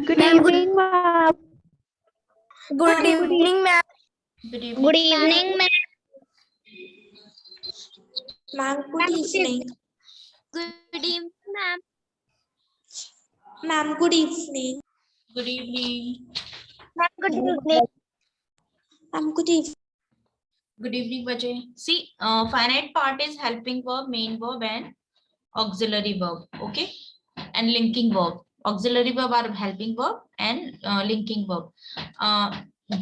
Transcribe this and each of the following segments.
Good evening, ma'am. Good evening, ma'am. Good Good evening. evening, ma'am. Ma'am, good evening. Good evening, ma'am. Ma'am, good evening. Good evening. Ma'am, good evening. Ma'am, good evening. Good evening, Vijay. See, finite part is helping verb, main verb, and auxiliary verb. Okay, and linking verb. Auxiliary verb are helping verb and linking verb.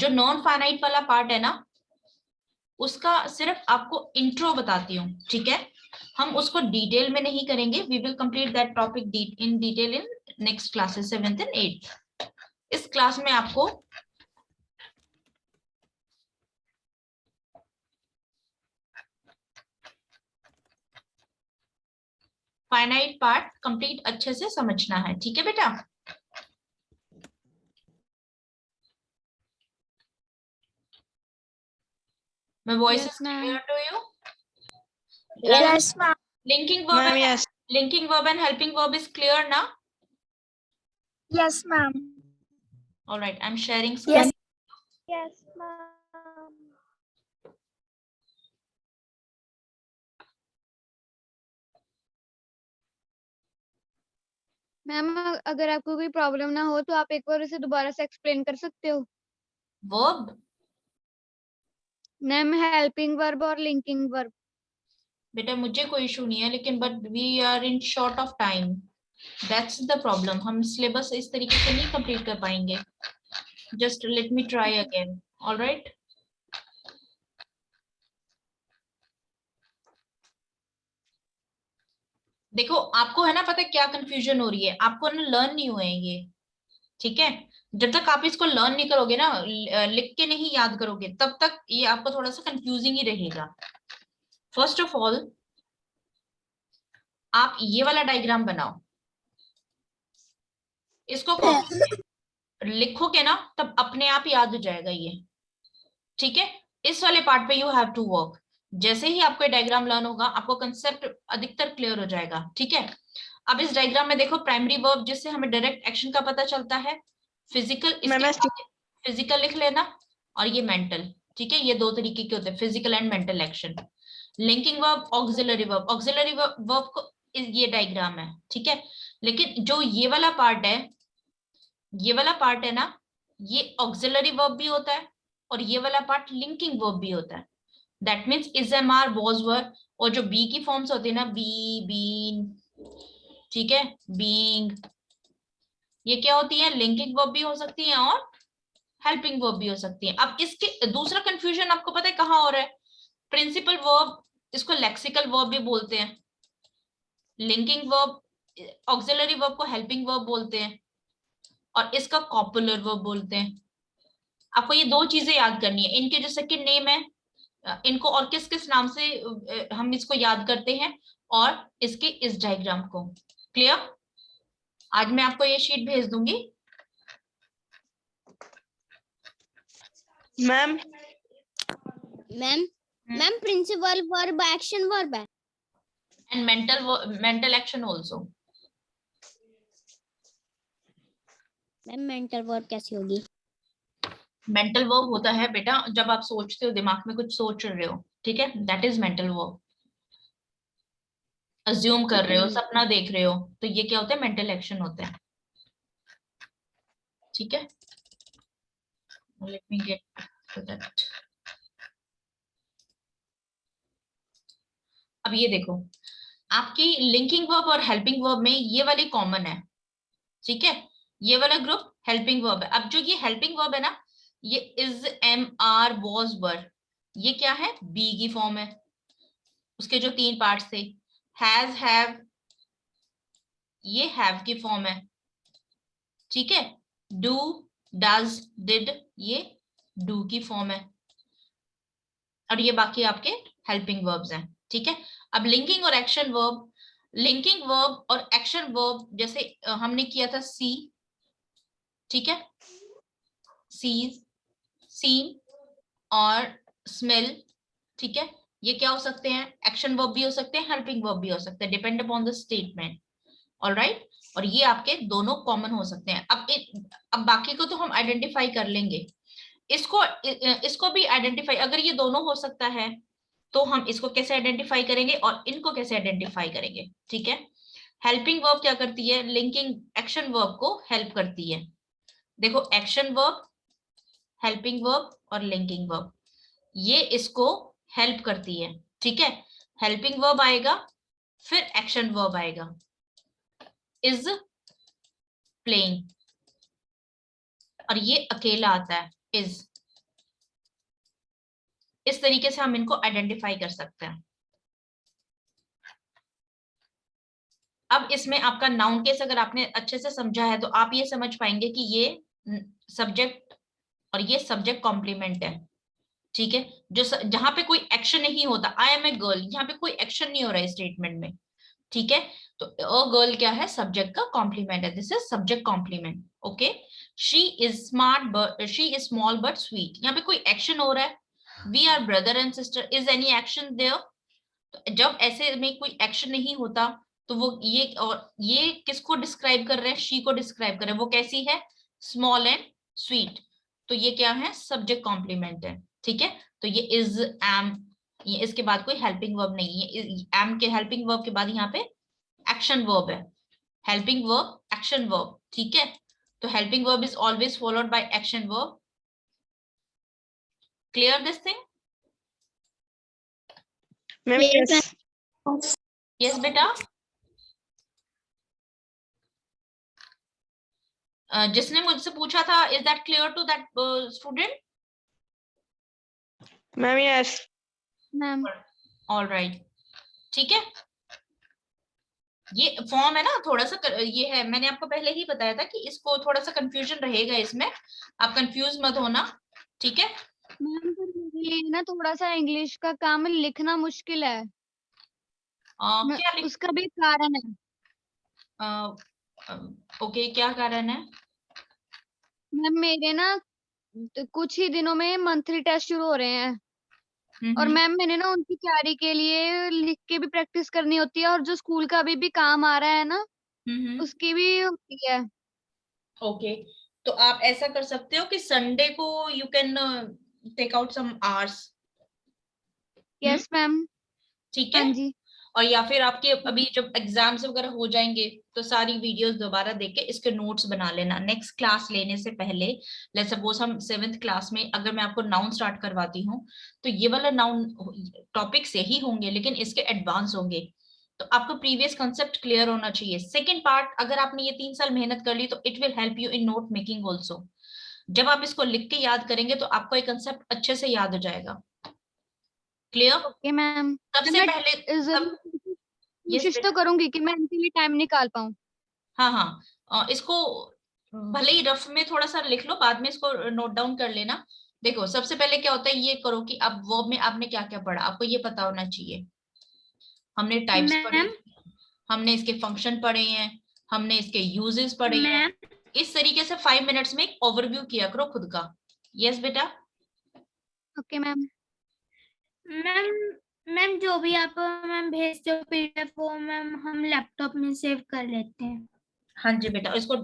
जो non finite वाला part है ना, उसका सिर्फ आपको intro बताती हूँ, ठीक है? हम उसको डिटेल में नहीं करेंगे. We will complete that topic in detail in next classes 7th and 8th. इस क्लास में आपको फाइनाइट पार्ट कंप्लीट अच्छे से समझना है, ठीक है बेटा? My voice is clear to you? Yes, ma'am. Linking verb and yes. linking verb and helping verb is clear now? Yes, ma'am. All right, I'm sharing screen. Yes. Yes, ma'am. Ma'am अगर आपको कोई problem ना हो तो आप एक बार उसे दोबारा से एक्सप्लेन कर सकते हो. Verb? मैम हेल्पिंग वर्ब और लिंकिंग वर्ब. बेटा मुझे कोई इशू नहीं है, लेकिन but we are in short of time. That's the problem. हम सिलेबस इस तरीके से नहीं कंप्लीट कर पाएंगे. Just let me try again. Alright, देखो आपको है ना पता है क्या कंफ्यूजन हो रही है? आपको ना लर्न नहीं हुए हैं ये, ठीक है? जब तक आप इसको लर्न नहीं करोगे ना, लिख के नहीं याद करोगे, तब तक ये आपको थोड़ा सा कंफ्यूजिंग ही रहेगा. फर्स्ट ऑफ ऑल आप ये वाला डायग्राम बनाओ. इसको लिखोगे ना तब अपने आप याद हो जाएगा ये, ठीक है? इस वाले पार्ट पे यू हैव टू वर्क. जैसे ही आपको डायग्राम लर्न होगा, आपको कंसेप्ट अधिकतर क्लियर हो जाएगा, ठीक है? अब इस डायग्राम में देखो, प्राइमरी वर्ब जिससे हमें डायरेक्ट एक्शन का पता चलता है, फिजिकल, फिजिकल लिख लेना, और ये मेंटल, ठीक है? ये दो तरीके के होते हैं, physical and mental action. Linking verb, auxiliary verb. Auxiliary verb को ये डायग्राम है, ठीक है? लेकिन जो ये वाला पार्ट है, ये वाला पार्ट है ना, ये ऑक्सिलरी वर्ब भी होता है और ये वाला पार्ट लिंकिंग वर्ब भी होता है. That means is, am, are, was, were. और जो बी की फॉर्म्स होती है ना, बी, बीन, ठीक है, बीइंग, ये क्या होती है? लिंकिंग वर्ब भी हो सकती है और हेल्पिंग वर्ब भी हो सकती है. अब इसके दूसरा कंफ्यूजन आपको पता है कहाँ हो रहा है? प्रिंसिपल वर्ब, इसको लेक्सिकल वर्ब भी बोलते हैं. लिंकिंग वर्ब, ऑक्सिलरी वर्ब को हेल्पिंग वर्ब बोलते हैं, और इसका कॉपुलर वर्ब बोलते हैं. आपको ये दो चीजें याद करनी है. इनके जो सेकंड नेम है, इनको और किस किस नाम से हम इसको याद करते हैं, और इसके इस डायग्राम को. क्लियर? आज मैं आपको ये शीट भेज दूंगी. Ma'am ma'am principal verb action verb है. And mental action also. Ma'am mental verb कैसी होगी? मेंटल वर्ब होता है बेटा जब आप सोचते हो, दिमाग में कुछ सोच रहे हो, ठीक है? That is mental verb. Assume कर रहे हो, सपना देख रहे हो, तो ये क्या होता है? मेंटल एक्शन होता है, ठीक है? Let me get to that. अब ये देखो, आपकी लिंकिंग वर्ब और हेल्पिंग वर्ब में ये वाली कॉमन है, ठीक है? ये वाला ग्रुप हेल्पिंग वर्ब है. अब जो ये हेल्पिंग वर्ब है ना, ये इज, एम, आर, वॉज, वर, ये क्या है? बी की फॉर्म है. उसके जो तीन पार्ट्स थे, हैज, हैव, ये हैव की फॉर्म है, ठीक है? डू, डज, डिड, ये डू की फॉर्म है, और ये बाकी आपके हेल्पिंग वर्ब्स हैं, ठीक है? अब लिंकिंग और एक्शन वर्ब. लिंकिंग वर्ब और एक्शन वर्ब जैसे हमने किया था सी, ठीक है? सीज, सीन और स्मेल, ठीक है? ये क्या हो सकते हैं? एक्शन वर्ब भी हो सकते हैं, हेल्पिंग वर्ब भी हो सकते हैं, depend upon the statement. Alright, और ये आपके दोनों कॉमन हो सकते हैं. अब अब बाकी को तो हम आइडेंटिफाई कर लेंगे, इसको भी आइडेंटिफाई, अगर ये दोनों हो सकता है तो हम इसको कैसे आइडेंटिफाई करेंगे और इनको कैसे आइडेंटिफाई करेंगे, ठीक है। हेल्पिंग वर्ब क्या करती है, लिंकिंग एक्शन वर्ब को हेल्प करती है। देखो एक्शन वर्ब, हेल्पिंग वर्ब और लिंकिंग वर्ब, ये इसको हेल्प करती है, ठीक है। हेल्पिंग वर्ब आएगा, फिर एक्शन वर्ब आएगा, इज प्लेइंग, और ये अकेला आता है इज। इस तरीके से हम इनको आइडेंटिफाई कर सकते हैं। अब इसमें आपका नाउन केस अगर आपने अच्छे से समझा है तो आप ये समझ पाएंगे कि ये सब्जेक्ट और ये सब्जेक्ट कॉम्प्लीमेंट है, ठीक है। जो जहां पे कोई एक्शन नहीं होता, आई एम ए गर्ल, यहाँ पे कोई एक्शन नहीं हो रहा है स्टेटमेंट में, ठीक है। तो अ गर्ल क्या है, सब्जेक्ट का कॉम्प्लीमेंट है, this is subject complement, okay. She is smart, she is small but sweet, यहाँ पे कोई एक्शन हो रहा है। We are brother and sister, is any action there. जब ऐसे में कोई एक्शन नहीं होता तो वो ये किसको डिस्क्राइब कर रहे हैं, शी को डिस्क्राइब कर रहे हैं, वो कैसी है, स्मॉल एंड स्वीट। तो ये क्या है, सब्जेक्ट कॉम्प्लीमेंट है, ठीक है। तो ये इज, एम, ये इसके बाद कोई हेल्पिंग वर्ब नहीं है, एम के हेल्पिंग वर्ब के बाद यहाँ पे एक्शन वर्ब है, हेल्पिंग वर्ब एक्शन वर्ब, ठीक है। तो helping verb is always followed by action verb. Clear this thing? Yes बेटा। जिसने मुझसे पूछा था, is that clear to that student? Ma'am yes ma'am all right, ठीक है। ये फॉर्म है ना, थोड़ा सा ये है, मैंने आपको पहले ही बताया था कि इसको थोड़ा सा कंफ्यूजन रहेगा इसमें, आप कंफ्यूज मत होना, ठीक है। मैम पर मेरे लिए ना थोड़ा सा इंग्लिश का काम लिखना मुश्किल है। क्या लिख, उसका भी कारण है। ओके, क्या कारण है? मैम मेरे ना कुछ ही दिनों में मंथली टेस्ट शुरू हो रहे हैं और मैम मैंने ना उनकी तैयारी के लिए लिख के भी प्रैक्टिस करनी होती है और जो स्कूल का अभी भी काम आ रहा है ना उसकी भी होती है। ओके, तो आप ऐसा कर सकते हो कि संडे को you can take out some hours, yes ma'am. ठीक हाँ है। जी। और या फिर आपके अभी जब एग्जाम्स वगैरह हो जाएंगे तो सारी वीडियोस दोबारा देख के इसके नोट्स बना लेना नेक्स्ट क्लास लेने से पहले। लेट्स सपोज हम 7th क्लास में अगर मैं आपको नाउन स्टार्ट करवाती हूँ तो ये वाला नाउन टॉपिक से ही होंगे लेकिन इसके एडवांस होंगे, तो आपको प्रीवियस कंसेप्ट क्लियर होना चाहिए। सेकेंड पार्ट, अगर आपने ये 3 साल मेहनत कर ली तो it will help you in note making also. जब आप इसको लिख के याद करेंगे तो आपको एक कंसेप्ट अच्छे से याद हो जाएगा। क्लियर? Okay ma'am. सबसे मैं पहले जरूर यस कोशिश तो बेटा, करूंगी कि मैं इनके लिए टाइम निकाल पाऊँ। हाँ हाँ, इसको भले ही रफ में थोड़ा सा लिख लो, बाद में इसको नोट डाउन कर लेना। देखो सबसे पहले क्या होता है, ये करो कि अब वर्ब में आपने क्या क्या पढ़ा, आपको ये पता होना चाहिए। हमने टाइप्स पढ़े, हमने इसके फंक्शन पढ़े हैं, हमने इसके यूजेस पढ़े हैं। इस तरीके से 5 मिनट्स में एक ओवरव्यू किया करो खुद का। यस बेटा। Okay ma'am. मैम जो भी आप मैम भेजते हो पीडीएफ वो मैम हम लैपटॉप में सेव कर लेते हैं। हाँ जी बेटा, इसको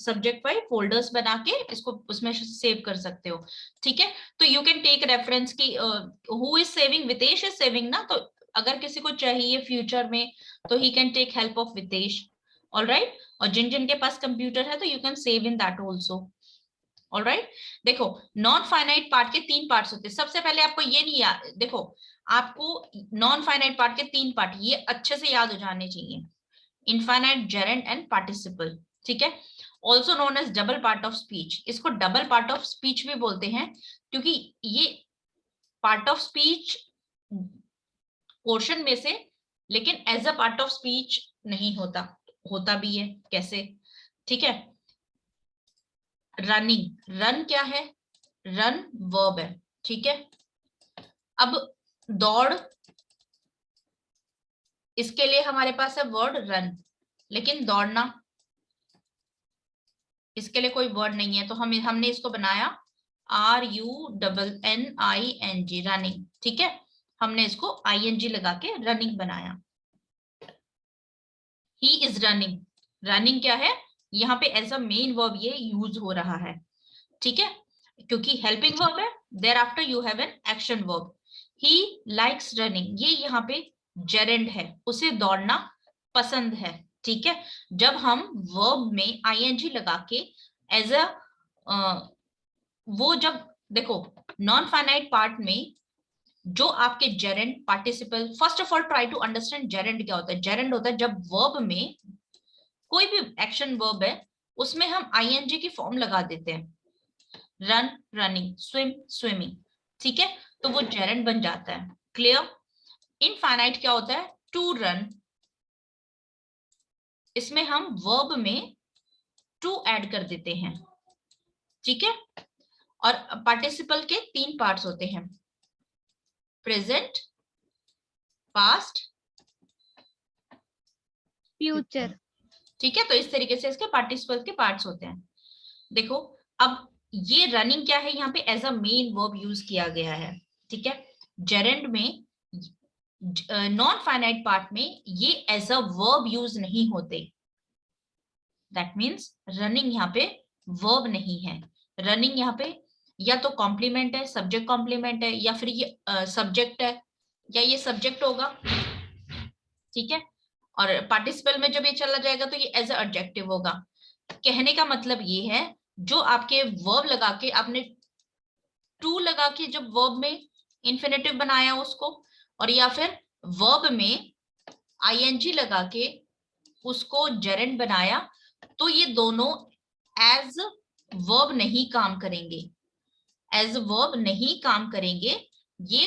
सब्जेक्ट वाइज फोल्डर्स बना के इसको उसमें सेव कर सकते हो, ठीक है। तो यू कैन टेक रेफरेंस की who is saving, Vitesh is saving ना, तो अगर किसी को चाहिए फ्यूचर में तो he can take help of Vitesh, all right. और जिन जिन के पास कंप्यूटर है तो you can save in that also, all right. देखो नॉन फाइनाइट पार्ट के 3 पार्ट्स होते हैं। सबसे पहले आपको ये नहीं याद, देखो आपको नॉन फाइनाइट पार्ट के 3 पार्ट ये अच्छे से याद हो जाने चाहिए, इनफाइनाइट, जेरेंड एंड पार्टिसिपल, ठीक है। Also known as double part of speech, इसको डबल पार्ट ऑफ स्पीच भी बोलते हैं क्योंकि ये पार्ट ऑफ स्पीच पोर्शन में से, लेकिन as a part of speech नहीं होता, होता भी है कैसे, ठीक है। रनिंग, रन क्या है, रन वर्ब है, ठीक है। अब दौड़, इसके लिए हमारे पास है वर्ड रन, लेकिन दौड़ना इसके लिए कोई वर्ड नहीं है, तो हमने इसको बनाया RUNNING, रनिंग, ठीक है। हमने इसको ING लगा के रनिंग बनाया। ही इज रनिंग, रनिंग क्या है, यहाँ पे एज अ मेन वर्ब ये यूज हो रहा है, ठीक है, क्योंकि हेल्पिंग वर्ब है, there after you have an action verb. He likes running, ये यहाँ पे जेरेंड है, उसे दौड़ना पसंद है, ठीक है। जब हम वर्ब में आईएनजी लगा के एज अ वो जब देखो नॉन फाइनाइट पार्ट में जो आपके gerund participle, first of all try to understand gerund क्या होता है। जेरेंड होता है जब वर्ब में कोई भी एक्शन वर्ब है उसमें हम आईएनजी की फॉर्म लगा देते हैं, रन रनिंग, स्विम स्विमिंग, ठीक है, तो वो जेरेंड बन जाता है। क्लियर। इनफाइनाइट क्या होता है, टू रन, इसमें हम वर्ब में टू ऐड कर देते हैं, ठीक है। और पार्टिसिपल के 3 पार्ट्स होते हैं, प्रेजेंट, पास्ट, फ्यूचर, ठीक है। तो इस तरीके से इसके पार्टिसिपल के पार्ट्स होते हैं। देखो अब ये रनिंग क्या है, यहाँ पे as a main verb use किया गया है, ठीक है। जेरेंड में नॉन फाइनाइट पार्ट में ये एज अ वर्ब यूज नहीं होते, दैट मीन्स रनिंग यहाँ पे वर्ब नहीं है। रनिंग यहाँ पे या तो कॉम्प्लीमेंट है, सब्जेक्ट कॉम्प्लीमेंट है, या फिर ये सब्जेक्ट है, या ये सब्जेक्ट होगा, ठीक है। और पार्टिसिपल में जब ये चला जाएगा तो ये एज अ एडजेक्टिव होगा। कहने का मतलब ये है जो आपके वर्ब लगा के आपने टू लगा के जब वर्ब में इंफिनिटिव बनाया उसको, और या फिर वर्ब में आईएनजी लगा के उसको जेरेंड बनाया, तो ये दोनों एज वर्ब नहीं काम करेंगे, एज वर्ब नहीं काम करेंगे, ये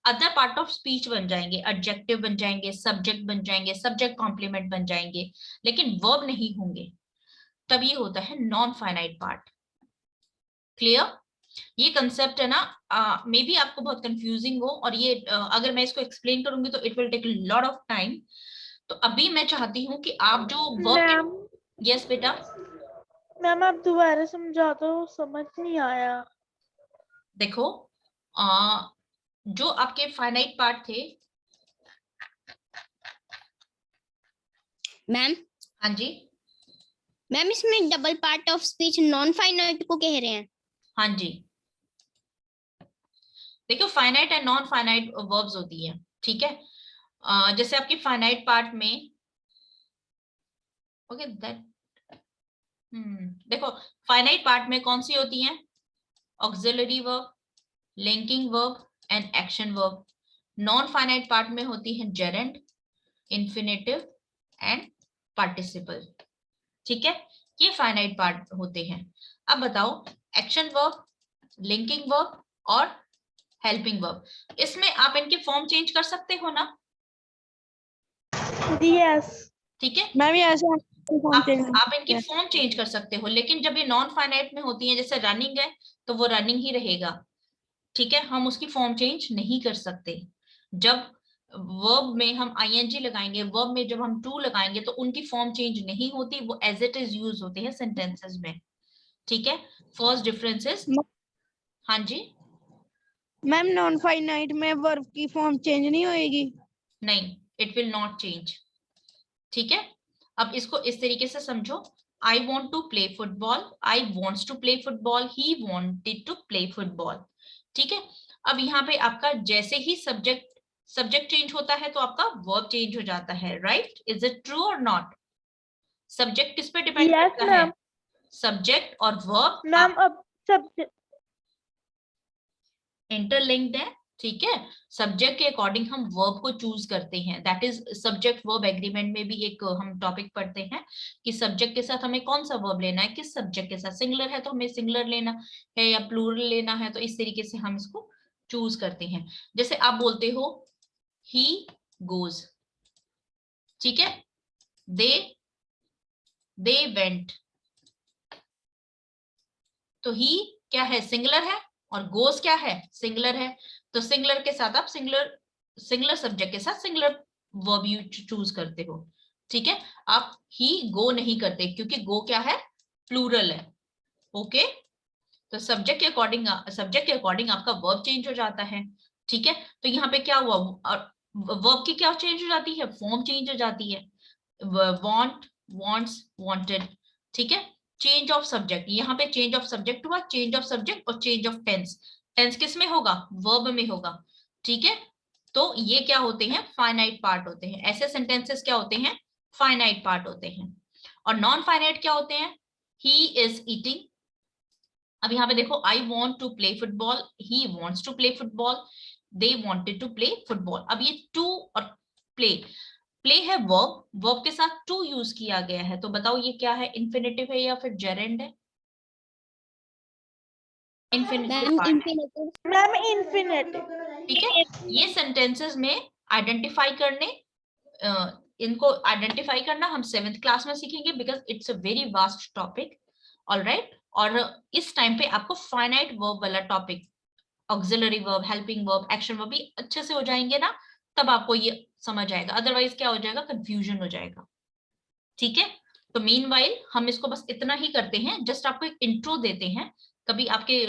अदर पार्ट ऑफ स्पीच बन जाएंगे, एडजेक्टिव बन जाएंगे, सब्जेक्ट बन जाएंगे, सब्जेक्ट कॉम्प्लीमेंट बन जाएंगे, लेकिन वर्ब नहीं होंगे। तब ये होता है नॉन फाइनाइट पार्ट। क्लियर। ये कंसेप्ट है ना, मे बी आपको बहुत कंफ्यूजिंग हो, और ये अगर मैं इसको एक्सप्लेन करूंगी तो it will take lot of time. तो अभी मैं चाहती हूँ कि आप जो वर्ब, यस बेटा, मैम आप दोबारा समझा दो, समझ नहीं आया। देखो जो आपके फाइनाइट पार्ट थे, मैम हाँ जी, मैम इसमें double part of speech non finite को कह रहे हैं। हाँ जी, देखो finite and non finite verbs होती है, ठीक है। जैसे आपकी फाइनाइट पार्ट में, ओके दैट, देखो फाइनाइट पार्ट में कौन सी होती हैं, auxiliary verb, linking verb and action verb. Non finite part में होती है जेरेंड, इंफिनिटिव एंड पार्टिसिपल, ठीक है। ये फाइनाइट पार्ट होते हैं। अब बताओ एक्शन वर्ब, लिंकिंग वर्ब और हेल्पिंग वर्ब, इसमें आप इनके फॉर्म चेंज कर सकते हो ना, यस ठीक है। मैम यस आप इनकी फॉर्म चेंज कर सकते हो, लेकिन जब ये नॉन फाइनाइट में होती है, जैसे रनिंग है तो वो रनिंग ही रहेगा, ठीक है, हम उसकी फॉर्म चेंज नहीं कर सकते। जब वर्ब में हम आईएनजी लगाएंगे, वर्ब में जब हम टू लगाएंगे तो उनकी फॉर्म चेंज नहीं होती, वो एज इट इज यूज होते हैं सेंटेंसेस में, ठीक है। फर्स्ट डिफरेंसेस, हाँ जी, मैम नॉन फाइनाइट में वर्ब की फॉर्म चेंज नहीं होएगी। नहीं, इट विल नॉट चेंज, ठीक है। अब इसको इस तरीके से समझो, I want to play football, I wants to play football, he wanted to play football, ठीक है। अब यहाँ पे आपका जैसे ही सब्जेक्ट चेंज होता है तो आपका वर्ब चेंज हो जाता है, राइट, इज इट ट्रू और नॉट। सब्जेक्ट किस पे डिपेंड करता है, सब्जेक्ट और वर्ब मैम अब सब्जेक्ट इंटरलिंक्ड है, ठीक है। सब्जेक्ट के अकॉर्डिंग हम वर्ब को चूज करते हैं, that is subject verb agreement में भी एक हम टॉपिक पढ़ते हैं कि सब्जेक्ट के साथ हमें कौन सा वर्ब लेना है, किस सब्जेक्ट के साथ, सिंगुलर है तो हमें सिंगुलर लेना है या प्लूरल लेना है, तो इस तरीके से हम इसको चूज करते हैं। जैसे आप बोलते हो ही गोज, ठीक है, दे वेंट, तो ही क्या है, सिंगुलर है, और गोज क्या है, सिंगुलर है, तो सिंगुलर के साथ आप सिंगुलर सब्जेक्ट के साथ सिंगुलर वर्ब यू चूज करते हो, ठीक है। आप ही गो नहीं करते क्योंकि गो क्या है, प्लूरल है, ओके। तो सब्जेक्ट के अकॉर्डिंग आपका वर्ब चेंज हो जाता है, ठीक है। तो यहाँ पे क्या हुआ, और वर्ब की क्या चेंज हो जाती है, फॉर्म चेंज हो जाती है, वांट, वांट्स, वांटेड, ठीक है, चेंज ऑफ सब्जेक्ट, यहाँ पे चेंज ऑफ सब्जेक्ट हुआ, चेंज ऑफ सब्जेक्ट और चेंज ऑफ टेंस। टेंस किस में होगा? वर्ब में होगा। ठीक है, तो ये क्या होते हैं? फाइनाइट पार्ट होते हैं। ऐसे सेंटेंसेस क्या होते हैं? फाइनाइट पार्ट होते हैं। और नॉन फाइनाइट क्या होते हैं? He is eating. अब यहाँ पे देखो, I want to play football, he wants to play football, they wanted to play football. अब ये टू और प्ले, प्ले है वर्ब, वर्ब के साथ टू यूज किया गया है, तो बताओ ये क्या है? इन्फिनेटिव है या फिर जेरेंड है? इन्फिनेटिव मैम पार्ट है। इंफिनिटिव। Ma'am infinitive. ठीक है, ये सेंटेंसेस में आइडेंटिफाई करने, इनको आइडेंटिफाई करना हम 7th क्लास में सीखेंगे, because it's a very vast topic. Alright, और इस टाइम पे आपको फाइनाइट वर्ब वाला topic, auxiliary verb, helping verb, action verb भी अच्छे से हो जाएंगे ना, तब आपको ये समझ आएगा। अदरवाइज क्या हो जाएगा? कंफ्यूजन हो जाएगा। ठीक है, तो मीनवाइल हम इसको बस इतना ही करते हैं, जस्ट आपको एक इंट्रो देते हैं। कभी आपके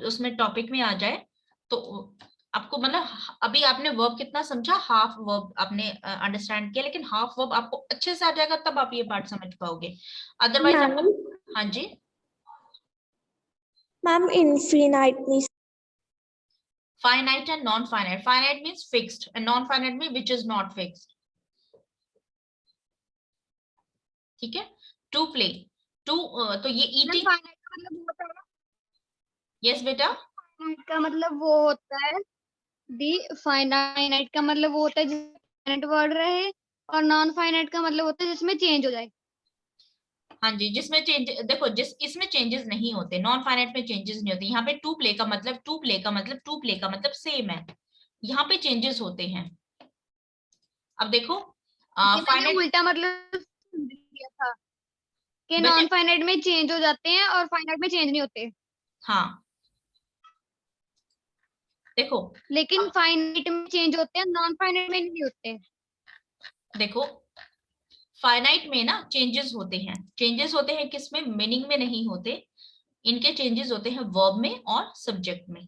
उसमें टॉपिक में आ जाए तो आपको, मतलब अभी आपने वर्ब कितना समझा? हाफ वर्ब आपने अंडरस्टैंड किया, लेकिन हाफ वर्ब आपको अच्छे से आ जाएगा तब आप ये पार्ट समझ पाओगे। अदरवाइज मैम आपको, हाँ जी ma'am infinite means finite and non-finite. Finite means fixed and non-finite means which is not fixed. ठीक है, टू प्ले, टू, तो ये ईटिंग, फाइनाइट का मतलब वो होता है, यस बेटा, फाइनाइट का मतलब वो होता है, दी फाइनाइट का मतलब वो होता है जिसमें फाइनाइट वर्ड रहे, और नॉन फाइनाइट का मतलब होता है जिसमें चेंज हो जाए। हाँ जी, जिसमें चेंज, देखो जिस इसमें चेंजेस नहीं होते, नॉन फाइनाइट में चेंजेस नहीं होते। यहाँ पे टू प्ले का मतलब, टू प्ले का मतलब, टू प्ले का मतलब सेम है, यहाँ पे चेंजेस होते हैं। अब देखो मैंने फाइनाइट, उल्टा मतलब समझ लिया था कि बेटा नॉन फाइनाइट में चेंज हो जाते हैं और फाइनाइट में चेंज नहीं होते, हाँ देखो, लेकिन फाइनाइट में चेंज होते हैं, नॉन फाइनाइट में नहीं होते। देखो फाइनाइट में ना चेंजेस होते हैं, चेंजेस होते हैं किसमें? मीनिंग में नहीं होते, इनके चेंजेस होते हैं वर्ब में और सब्जेक्ट में।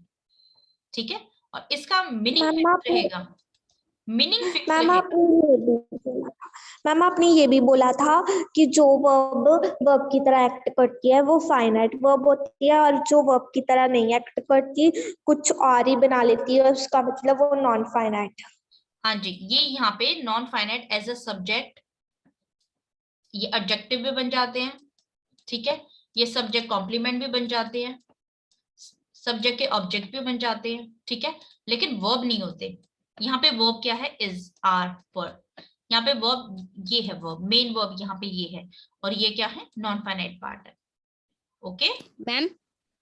ठीक है, और इसका मीनिंग मैम फिक्स आपने रहेगा, मीनिंग फिक्स मैम रहेगा। आपने ये भी बोला था मैम आपने ये भी बोला था कि जो वर्ब वर्ब की तरह एक्ट करती है वो फाइनाइट वर्ब होती है, और जो वर्ब की तरह नहीं एक्ट करती, कुछ और ही बना लेती है, उसका मतलब वो नॉन फाइनाइट। हाँ जी, ये यहाँ पे non finite as a subject, ये एडजेक्टिव भी बन जाते हैं। ठीक है, ये सब्जेक्ट कॉम्प्लीमेंट भी बन जाते हैं, सब्जेक्ट के ऑब्जेक्ट भी बन जाते हैं। ठीक है, लेकिन वर्ब नहीं होते। यहाँ पे वर्ब क्या है? इज, आर, वर। यहाँ पे वर्ब ये है, वर्ब मेन वर्ब यहाँ पे ये है, और ये क्या है? नॉन फाइनाइट पार्ट है। ओके मैम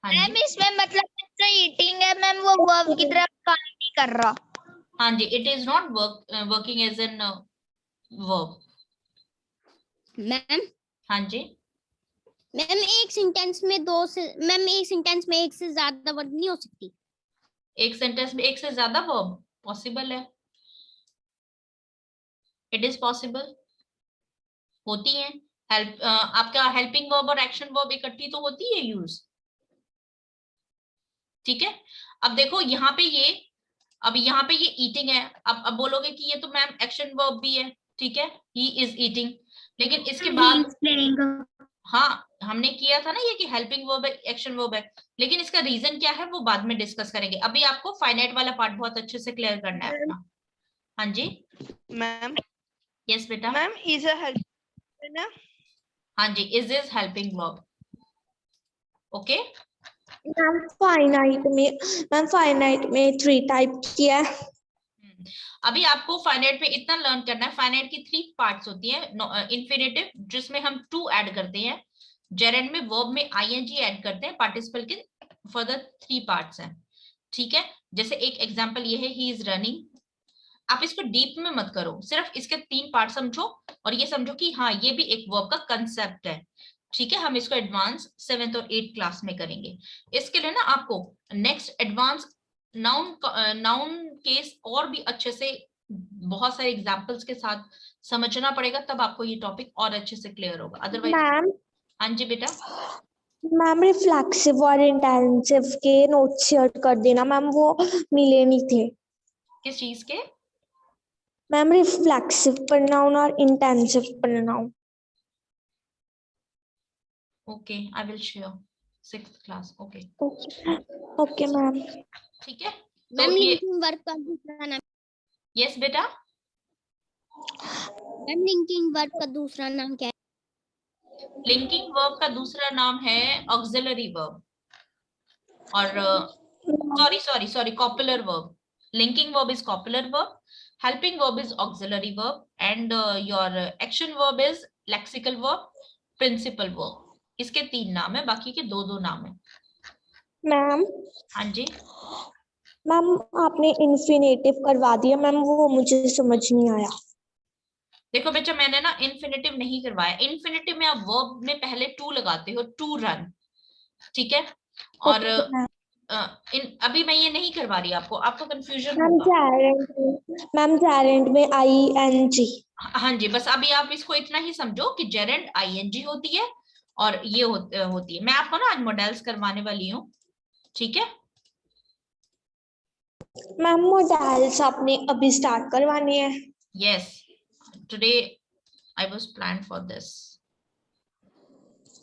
हाँ मैम जी, इसमें मतलब जो ईटिंग है मैम वो वर्ब की तरह काम नहीं कर रहा। हाँ जी, it is not working as an verb. Ma'am हाँ जी, मैम एक सेंटेंस में मैम एक सेंटेंस में एक से ज्यादा वर्ड नहीं हो सकती। एक सेंटेंस में एक से ज्यादा वर्ब पॉसिबल है, इट इज पॉसिबल, होती है। हेल्प, आपका हेल्पिंग वर्ब और एक्शन वर्ब इकट्ठी तो होती है यूज। ठीक है, अब देखो यहाँ पे ये, अब यहाँ पे ये ईटिंग है, अब बोलोगे कि ये तो मैम एक्शन वर्ब भी है। ठीक है, ही इज ईटिंग, लेकिन इसके बाद, प्लेइंग। हाँ हमने किया था ना ये कि हेल्पिंग वर्ब है, एक्शन वर्ब है, लेकिन इसका रीजन क्या है वो बाद में डिस्कस करेंगे। अभी आपको फाइनाइट वाला पार्ट बहुत अच्छे से क्लियर करना है अपना। हाँ जी, मैम यस बेटा, मैम इज अ हेल्प ना। हाँ जी, is helping verb. Okay, ma'am finite में 3 टाइप की है। अभी आपको फाइनाइट में इतना लर्न करना है, फाइनाइट की 3 पार्ट्स होती है। इन्फिनेटिव जिसमें हम टू ऐड करते हैं, जेरेंड में वर्ब में आईएनजी ऐड करते हैं, पार्टिसिपल के फर्दर 3 पार्ट्स हैं। ठीक है, जैसे एक एग्जांपल ये है, ही इज रनिंग। आप इसको डीप में मत करो, सिर्फ इसके 3 पार्ट समझो, और ये समझो कि हाँ ये भी एक वर्ब का कंसेप्ट है। ठीक है, हम इसको एडवांस 7th और 8th क्लास में करेंगे। इसके लिए ना आपको नेक्स्ट एडवांस नाउन केस और भी अच्छे से बहुत सारे एग्जांपल्स के साथ समझना पड़ेगा, तब आपको ये टॉपिक और अच्छे से क्लियर होगा। अदरवाइज, मैम हाँ जी बेटा, मैम रिफ्लेक्सिव और इंटेंसिव के नोट्स शेयर कर देना मैम, वो मिले नहीं थे। किस चीज के? मैम रिफ्लेक्सिव प्रोनाउन और intensive pronoun. Okay, I will share 6th class. Okay okay ma'am. ठीक है, मैम तो ये लिंकिंग वर्ब का दूसरा नाम, यस बेटा, मैम लिंकिंग वर्ब का दूसरा नाम क्या है? लिंकिंग वर्ब का दूसरा नाम है ऑक्सिलरी वर्ब, और sorry copular verb. Linking verb is copular verb, helping verb is auxiliary verb, and your action verb is lexical verb, principal verb. इसके 3 नाम है, बाकी के 2 नाम है। मैम हाँ जी, मैम आपने इन्फिनेटिव करवा दिया मैम, वो मुझे समझ नहीं आया। देखो बच्चा, मैंने ना इन्फिनेटिव नहीं करवाया। इन्फिनेटिव में आप वर्ब में पहले टू लगाते हो, टू रन, ठीक है। और अभी मैं ये नहीं करवा रही आपको, आपको कंफ्यूजन होगा। मैम जेरेंट में ING। हाँ जी, बस अभी आप इसको इतना ही समझो कि जेरेंट ING होती है और ये होती है। मैं आपको ना आज मॉडल्स करवाने वाली हूँ, ठीक है। मैम मॉडल्स आपने अभी स्टार्ट करवानी है? Yes, today I was planned for this,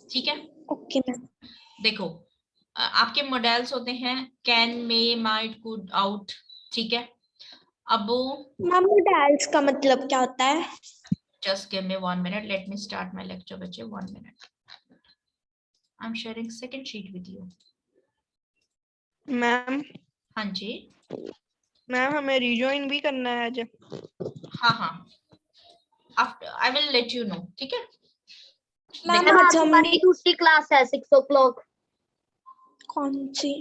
ठीक है। Okay ma'am. देखो, आपके मॉडल्स होते हैं can, may, might, could, out, ठीक है। अब मैम मॉडल्स का मतलब क्या होता है? just give me 1 minute, let me start my lecture बच्चे, 1 minute. I'm sharing second sheet with you. Ma'am हाँ जी, मैम हमें रिजॉइन भी करना है आज। हाँ, after I will let you know, ठीक है। मैम देखो, आज हमारी दूसरी क्लास है 6 o'clock। कौन सी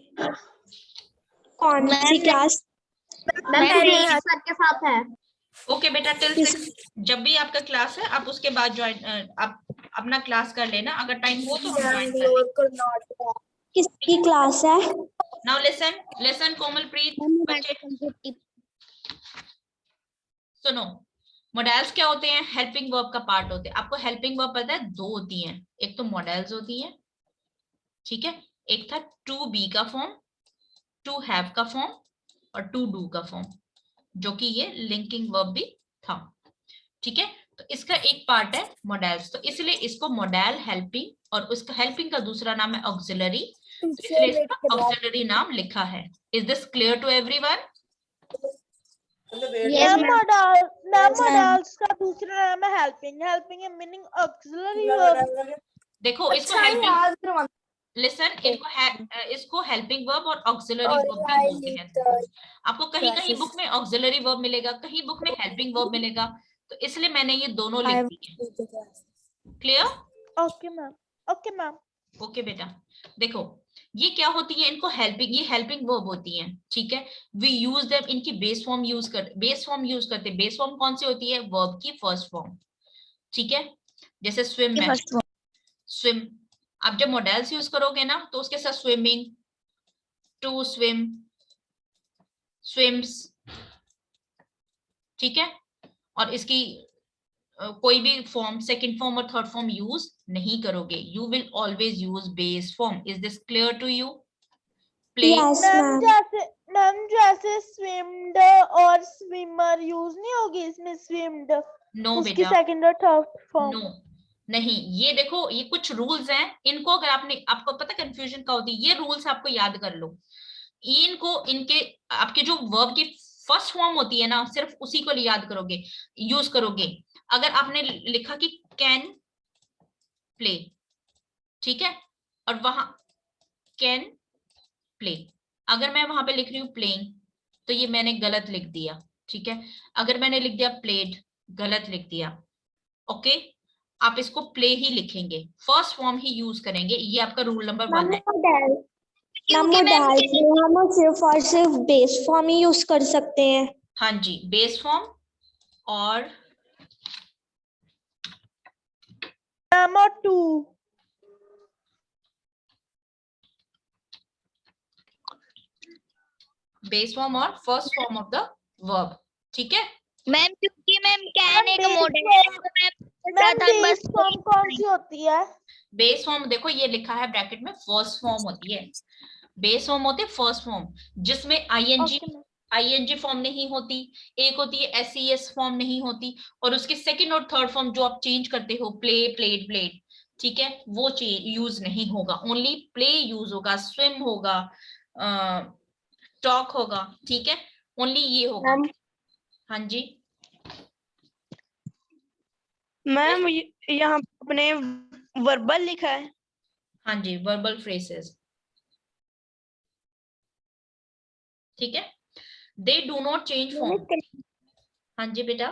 क्लास? सर के साथ है। ओके बेटा, टिल 6 जब भी आपका क्लास है आप उसके बाद ज्वाइन, आप अपना क्लास कर लेना, अगर टाइम हो तो हम ज्वाइन कर लेंगे। किसकी क्लास है? नाउ लिसन कोमलप्रीत, बच्चे सुनो। मॉडल्स क्या होते हैं? हेल्पिंग वर्ब का पार्ट होते हैं। आपको हेल्पिंग वर्ब पता है 2 होती हैं, एक तो मॉडल्स होती है, ठीक है। एक था टू बी का फॉर्म, टू हैव का फॉर्म और टू डू का फॉर्म, जो कि ये लिंकिंग वर्ब भी था, ठीक है। तो इसका एक पार्ट है मॉडल्स, तो इसलिए इसको मॉडल हेल्पिंग और उसका हेल्पिंग का दूसरा नाम है ऑक्सिलरी, तो इसलिए इसका ऑक्सिलरी नाम लिखा है। Is this clear to everyone? Modals का दूसरा नाम है हेल्पिंग। हेल्पिंग है मीनिंग ऑक्सिलरी वर्ब। देखो इसको हेल्पिंग, लिसन, इसको हेल्पिंग वर्ब और ऑक्सिलरी वर्ब भी बोलते हैं। आपको कहीं कहीं बुक में ऑक्सिलरी वर्ब मिलेगा, कहीं बुक में हेल्पिंग वर्ब मिलेगा, तो इसलिए मैंने ये दोनों लिख दी है। Clear? Okay ma'am, okay ma'am. Okay बेटा, देखो ये क्या होती है, इनको हेल्पिंग, ये हेल्पिंग वर्ब होती हैं, ठीक है। वी यूज देम, इनकी बेस फॉर्म यूज करते, बेस फॉर्म कौन सी होती है? वर्ब की फर्स्ट फॉर्म, ठीक है। जैसे स्विम में स्विम, आप जब मॉडल्स यूज करोगे ना तो उसके साथ स्विमिंग, टू स्विम, स्विम्स, ठीक है। और इसकी कोई भी फॉर्म, सेकंड फॉर्म और थर्ड फॉर्म यूज नहीं करोगे। You will always use base form. Is this clear to you? Play, ma'am जैसे स्विम्ड और स्विमर यूज नहीं होगी इसमें, स्विम्ड नो उसकी बेटा, सेकंड और थर्ड फॉर्म। नो नहीं। ये देखो, ये कुछ रूल्स हैं, इनको अगर आपको पता कंफ्यूजन का होती है, ये रूल्स आपको याद कर लो। इनको, इनके, आपके जो वर्ब की फर्स्ट फॉर्म होती है ना, सिर्फ उसी को याद करोगे, यूज करोगे। अगर आपने लिखा कि कैन प्ले, ठीक है, और वहां कैन प्ले, अगर मैं वहां पे लिख रही हूँ प्लेइंग, तो ये मैंने गलत लिख दिया, ठीक है। अगर मैंने लिख दिया प्लेड, गलत लिख दिया, ओके। आप इसको प्ले ही लिखेंगे, फर्स्ट फॉर्म ही यूज करेंगे, ये आपका रूल नंबर 1 है। मैम मॉडल्स में हम सिर्फ और सिर्फ बेस फॉर्म ही यूज कर सकते हैं? हाँ जी, बेस फॉर्म और नंबर 2। बेस फॉर्म और first form of the verb, ठीक है। मैम क्योंकि मैम कैन एक मॉडल है तो मैम बेस फॉर्म कौन सी होती है? बेस फॉर्म देखो, ये लिखा है ब्रैकेट में, फर्स्ट फॉर्म होती है। बेस फॉर्म होती है फर्स्ट फॉर्म, जिसमें आईएनजी फॉर्म नहीं होती, एक होती है एसईएस फॉर्म नहीं होती, और उसके सेकंड और थर्ड फॉर्म जो आप चेंज करते हो, प्ले, प्लेड, प्लेड, ठीक है, वो यूज नहीं होगा, ओनली प्ले यूज होगा, स्विम होगा, टॉक होगा, ठीक है, ओनली ये होगा। हाँ जी मैम यहाँ अपने वर्बल लिखा है। हाँ जी, वर्बल फ्रेसेस, ठीक है, they do not change form. हाँ जी बेटा,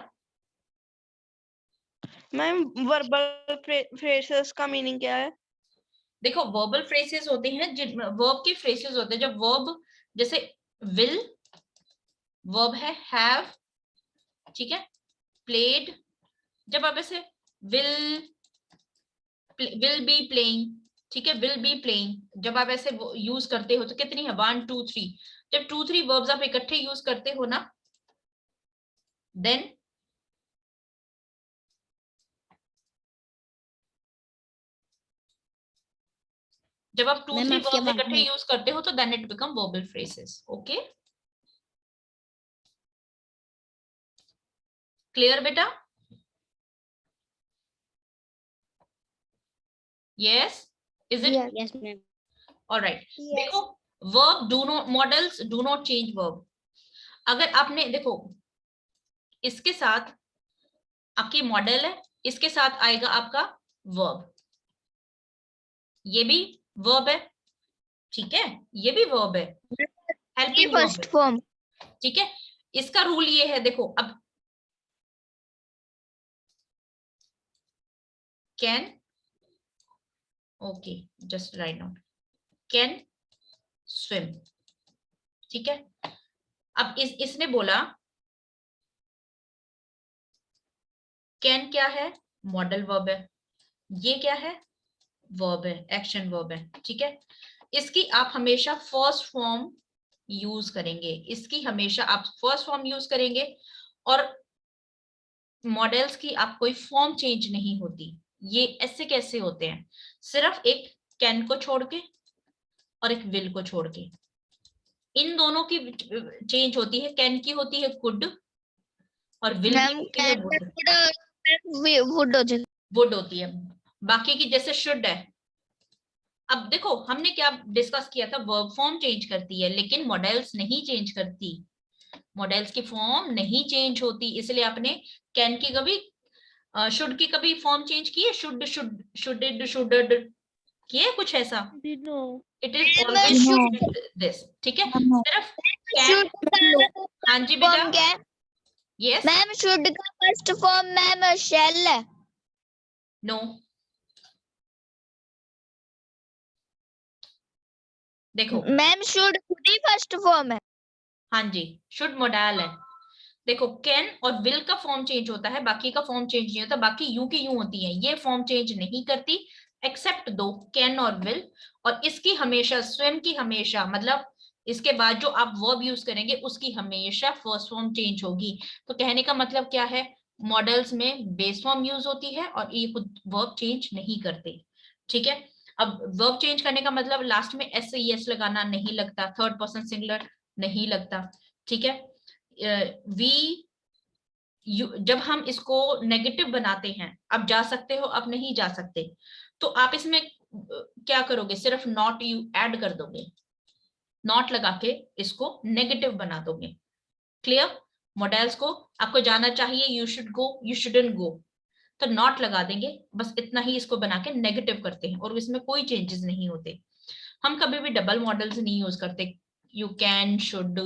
मैम वर्बल फ्रेसेस का मीनिंग क्या है? देखो वर्बल फ्रेसेस होते हैं, वर्ब के फ्रेसेस होते हैं, जब वर्ब जैसे विल, वर्ब है हैव, ठीक है, प्लेड, जब आप ऐसे विल बी प्लेइंग, ठीक है, विल बी प्लेइंग, जब आप ऐसे यूज करते हो तो कितनी है 1 2 3, जब 2 3 वर्ब्स आप इकट्ठे यूज करते हो ना, देन जब आप 2 3 वर्ब्स इकट्ठे यूज करते हो तो then it become verbal phrases. Okay, clear बेटा? Yes, is it? Yes ma'am. All right, देखो verb do not, models do not change verb. अगर आपने देखो इसके साथ आपकी मॉडल है, इसके साथ आएगा आपका वर्ब, ये भी वर्ब है, ठीक है, ये भी वर्ब है, हेल्पिंग फर्स्ट फॉर्म। ठीक है, इसका रूल ये है, देखो अब can, okay just write down, can swim, ठीक है, अब इसने बोला कैन क्या है, मॉडल वर्ब है, ये क्या है, वर्ब है, एक्शन वर्ब है, ठीक है, इसकी आप हमेशा फर्स्ट फॉर्म यूज करेंगे, इसकी हमेशा आप फर्स्ट फॉर्म यूज करेंगे, और मॉडल्स की आप कोई फॉर्म चेंज नहीं होती। ये ऐसे कैसे होते हैं, सिर्फ एक कैन को छोड़ के और एक विल को छोड़ के, इन दोनों की चेंज होती है, कैन की होती है कुड और विल की होती है वुड होती है, बाकी की जैसे शुड है। अब देखो हमने क्या डिस्कस किया था, वर्ब फॉर्म चेंज करती है लेकिन मॉडल्स नहीं चेंज करती, मॉडल्स की फॉर्म नहीं चेंज होती, इसलिए आपने कैन की कभी शुड की कभी फॉर्म चेंज की है, शुड शुड शुडेड शुडेड किए कुछ ऐसा, इट इज ऑलवेज दिस, ठीक है, सिर्फ कैन। हाँ जी बेटा, यस मैम शुड का फर्स्ट फॉर्म मैम शेल है। नो, देखो मैम शुड खुद ही फर्स्ट फॉर्म है। हाँ जी, शुड मॉडल है, देखो कैन और विल का फॉर्म चेंज होता है, बाकी का फॉर्म चेंज नहीं होता, बाकी यूं की यूं होती है, ये फॉर्म चेंज नहीं करती एक्सेप्ट दो, कैन और विल, और इसकी हमेशा स्विम की हमेशा, मतलब इसके बाद जो आप वर्ब यूज करेंगे उसकी हमेशा फर्स्ट फॉर्म चेंज होगी। तो कहने का मतलब क्या है, मॉडल्स में बेस फॉर्म यूज होती है और ये खुद वर्ब चेंज नहीं करते, ठीक है। अब वर्ब चेंज करने का मतलब लास्ट में एस एस लगाना नहीं लगता, थर्ड पर्सन सिंगुलर नहीं लगता, ठीक है। वी जब हम इसको नेगेटिव बनाते हैं, अब जा सकते हो अब नहीं जा सकते, तो आप इसमें क्या करोगे, सिर्फ नॉट यू ऐड कर दोगे, नॉट लगा के इसको नेगेटिव बना दोगे, क्लियर। मॉडल्स को आपको जाना चाहिए, you should go you shouldn't go, तो नॉट लगा देंगे, बस इतना ही इसको बना के नेगेटिव करते हैं और इसमें कोई चेंजेस नहीं होते। हम कभी भी डबल मॉडल्स नहीं यूज करते, you can should,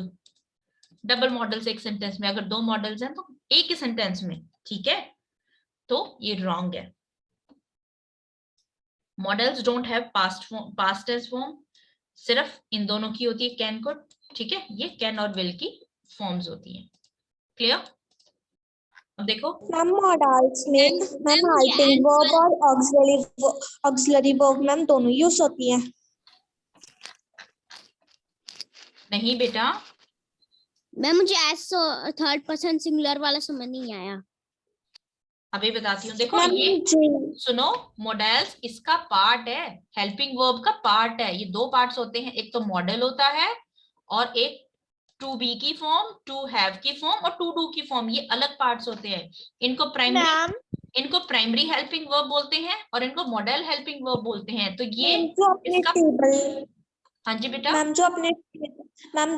double models एक सेंटेंस में, अगर दो मॉडल्स हैं तो एक ही सेंटेंस में, ठीक है, तो ये रॉन्ग है। Modals don't have past tense form, सिर्फ इन दोनों की होती है, कैन को, ठीक है, ये कैन और विल की फॉर्म्स होती हैं, क्लियर। अब देखो मैम मॉडल्स में मैम हेल्पिंग वर्ब और ऑक्सिलरी वर्ब मैम दोनों यूज होती हैं। नहीं बेटा, मैम मुझे ऐसा थर्ड पर्सन सिंगुलर वाला समझ नहीं आया। अभी बताती हूँ, देखो मैम ये सुनो, मॉडल्स इसका पार्ट है, हेल्पिंग वर्ब का पार्ट है, ये दो पार्ट्स होते हैं, एक तो मॉडल होता है और एक टू बी की फॉर्म, टू हैव की फॉर्म और टू डू की फॉर्म, ये अलग पार्ट्स होते हैं, इनको प्राइमरी इनको प्राइमरी हेल्पिंग वर्ब बोलते हैं और इनको मॉडल हेल्पिंग वर्ब बोलते हैं। तो ये जो अपने इसका, टेबल हाँ जी बेटा, मैम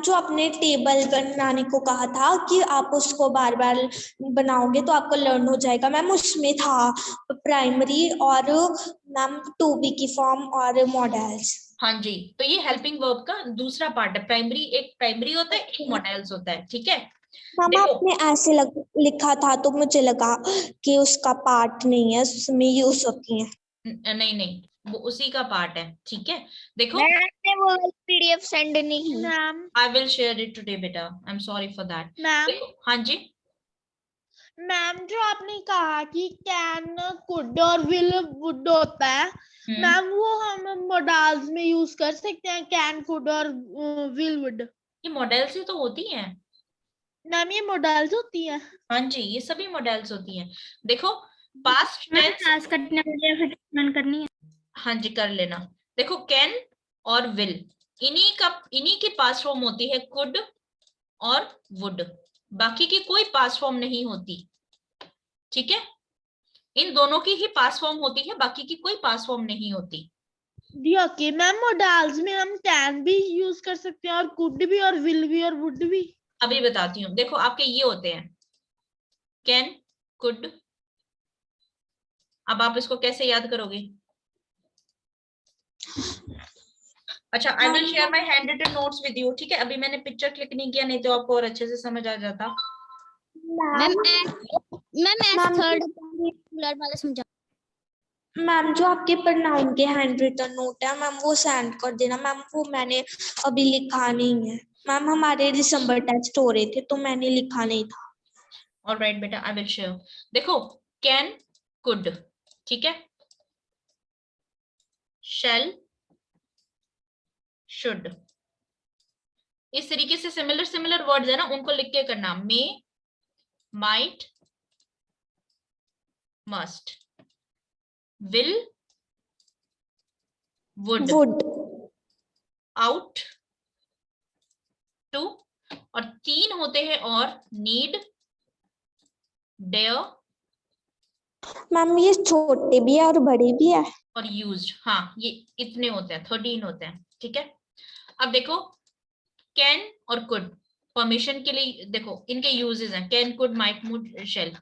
जो अपने टेबल बनाने को कहा था कि आप उसको बार बार बनाओगे तो आपको लर्न हो जाएगा, मैम उसमें था प्राइमरी और मैम टू बी की फॉर्म और मॉडल्स। हाँ जी, तो ये हेल्पिंग वर्ब का दूसरा पार्ट है। प्राइमरी, एक प्राइमरी होता है, एक मॉडल्स होता है, ठीक है। मैम देखो, आपने ऐसे लिखा था तो मुझे लगा कि उसका पार्ट नहीं है, उसमें यूज होती है। नहीं नहीं, वो उसी का पार्ट है, ठीक है। देखो, मैंने वो पीडीएफ सेंड नहीं की। Ma'am I will share it today बेटा, I am sorry for that. Ma'am देखो, हाँ जी, मैम जो आपने कहा कि कैन, कुड और विल वुड होता है, मैम वो हम मॉडल्स में यूज कर सकते हैं, कैन, कुड और विल वुड। ये मॉडल्स ही तो होती हैं। मैम ये मॉडल्स होती हैं। हाँ जी, ये सभी मॉडल्स होती हैं। देखो, पास्ट मैम टेंस, क्लास कटने वाली है, फिर ट्रीटमेंट करनी है। हाँ जी कर लेना। देखो, कैन और विल, इन्हीं की पास्ट फॉर्म होती है कुड और वुड, बाकी की कोई पास्ट फॉर्म नहीं होती, ठीक है। इन दोनों की ही पास्ट फॉर्म होती है, बाकी की कोई पास्ट फॉर्म नहीं होती। जी ओके मैम, मॉडल्स में हम कैन भी यूज कर सकते हैं और कुड भी और विल भी और वुड भी। अभी बताती हूँ। देखो, आपके ये होते हैं कैन, कुड। अब आप इसको कैसे याद करोगे? अच्छा, I will share my handwritten notes with you, ठीक है। अभी मैंने पिक्चर क्लिक नहीं किया, नहीं तो आपको और अच्छे से समझ आ जाता। मैम एस थर्ड वाला समझा। मैम जो आपके प्रनाउन के हैंड रिटन नोट है मैम वो सेंड कर देना मैम, वो मैंने अभी लिखा नहीं है मैम, हमारे दिसंबर टेस्ट हो रहे थे तो मैंने लिखा नहीं था। ऑलराइट बेटा, आई विल शेयर। देखो, कैन, कुड, ठीक है, शैल, शुड, इस तरीके से सिमिलर वर्ड्स है ना, उनको लिख के करना। May, might, must, will, would, ought, to, और 3 होते हैं और नीड, डेयर मैम ये छोटे भी है और बड़े भी है और यूज्ड। हाँ, ये इतने होते हैं, 13 होते हैं, ठीक है। अब देखो, कैन और कुड परमिशन के लिए, देखो इनके यूजेस हैं, can, could, might, would, shell.